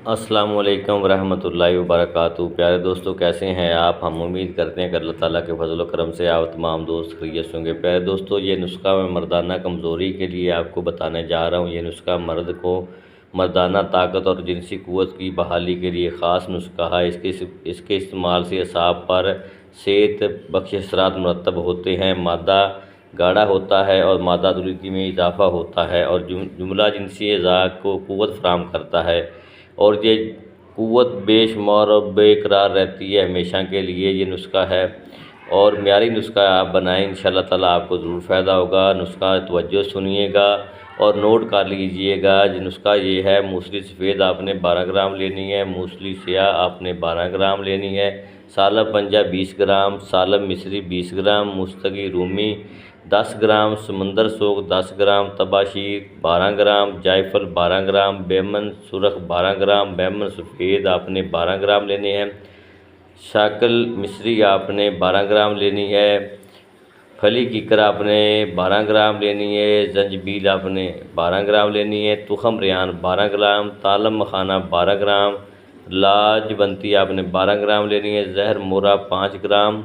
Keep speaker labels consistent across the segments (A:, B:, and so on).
A: अस्सलाम वालेकुम रहमतुल्लाहि व बरकातहू। प्यारे दोस्तों, कैसे हैं आप। हम उम्मीद करते हैं कि अल्लाह ताला के फजल व करम से आप तमाम दोस्त खैरियत से होंगे। प्यारे दोस्तों, ये नुस्खा मैं मर्दाना कमज़ोरी के लिए आपको बताने जा रहा हूँ। ये नुस्खा मर्द को मर्दाना ताकत और जिनसी क़ुव्वत की बहाली के लिए ख़ास नुस्खा है। इसके इस्तेमाल से असाब पर सेहत बख्श असरात मुरतब होते हैं। मादा गाढ़ा होता है और मादा दुरुस्ती में इजाफ़ा होता है और जुमला जिनसी अज़ा को क़ुव्वत फ़राहम करता है और ये क़ुव्वत बेशुमार और बेकरार रहती है हमेशा के लिए। ये नुस्खा है और म्यारी नुस्खा आप बनाएं, इंशाअल्लाह ताला आपको ज़रूर फ़ायदा होगा। नुस्खा तवज्जो सुनिएगा और नोट कर लीजिएगा। जो नुस्खा ये है, मूसली सफ़ेद आपने 12 ग्राम लेनी है, मूसली स्याह आपने 12 ग्राम लेनी है, सालब पंजा 20 ग्राम, सालब मिस्री 20 ग्राम, मुस्तगी रूमी 10 ग्राम, समंदर सोग 10 ग्राम, तबाशीर 12 ग्राम, जायफल 12 ग्राम, बेमन सुरख 12 ग्राम, बेमन सफ़ेद आपने 12 ग्राम लेने हैं, शाकल मिस्री आपने 12 ग्राम लेनी है, फली कीकर आपने 12 ग्राम लेनी है, जंजबील आपने 12 ग्राम लेनी है, तुखम रियान 12 ग्राम, तालम मखाना 12 ग्राम, लाजवंती आपने 12 ग्राम लेनी है, जहर मोरा 5 ग्राम,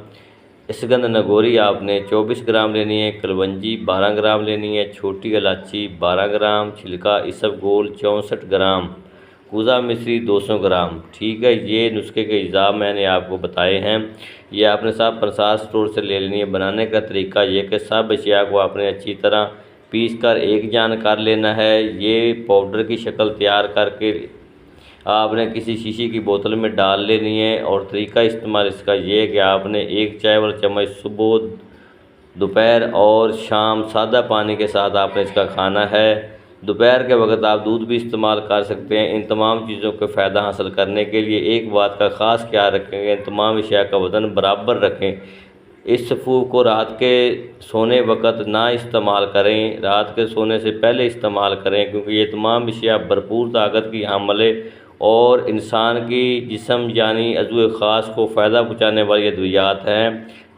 A: इसगंध नगोरी आपने 24 ग्राम लेनी है, कलवंजी 12 ग्राम लेनी है, छोटी इलायची 12 ग्राम, छिलका इसबगोल 64 ग्राम, कूज़ा मिश्री 200 ग्राम। ठीक है, ये नुस्खे के अज्जा मैंने आपको बताए हैं। ये आपने सब प्रसाद स्टोर से ले लेनी है। बनाने का तरीका ये कि सब अशिया को आपने अच्छी तरह पीस कर एक जान कर लेना है। ये पाउडर की शक्ल तैयार करके आपने किसी शीशी की बोतल में डाल लेनी है और तरीका इस्तेमाल इसका ये है कि आपने एक चाय वाला चम्मच सुबह, दोपहर और शाम सादा पानी के साथ आपने इसका खाना है। दोपहर के वक्त आप दूध भी इस्तेमाल कर सकते हैं। इन तमाम चीज़ों का फ़ायदा हासिल करने के लिए एक बात का ख़ास ख्याल रखेंगे, इन तमाम अशिया का वज़न बराबर रखें। इस सफ़ूफ को रात के सोने वक्त ना इस्तेमाल करें, रात के सोने से पहले इस्तेमाल करें, क्योंकि ये तमाम अशिया भरपूर ताकत की हामिल और इंसान की जिस्म यानी अज़ू ख़ास को फ़ायदा पहुँचाने वाली अद्वियात हैं।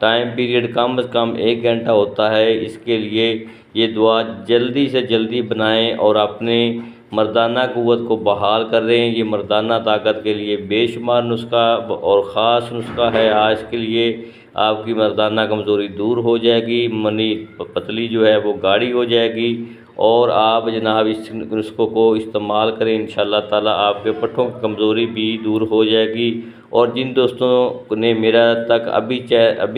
A: टाइम पीरियड कम से कम 1 घंटा होता है। इसके लिए ये दुआ जल्दी से जल्दी बनाएं और अपने मर्दाना क़ुव्वत को बहाल करें। ये मर्दाना ताकत के लिए बेशुमार नुस्खा और ख़ास नुस्खा है। आज के लिए आपकी मर्दाना कमज़ोरी दूर हो जाएगी, मनी पतली जो है वो गाढ़ी हो जाएगी और आप जनाब इस नुस्खों को इस्तेमाल करें, इंशाअल्लाह ताला आपके पट्ठों की कमज़ोरी भी दूर हो जाएगी। और जिन दोस्तों ने मेरा अभी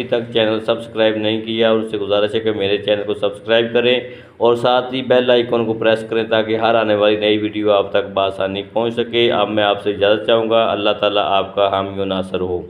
A: तक चैनल सब्सक्राइब नहीं किया, उनसे गुजारिश है कि मेरे चैनल को सब्सक्राइब करें और साथ ही बेल आइकन को प्रेस करें ताकि हर आने वाली नई वीडियो आप तक बआसानी पहुँच सके। अब मैं आपसे इजाज़त चाहूँगा। अल्लाह ताला आपका हामी व नासर हो।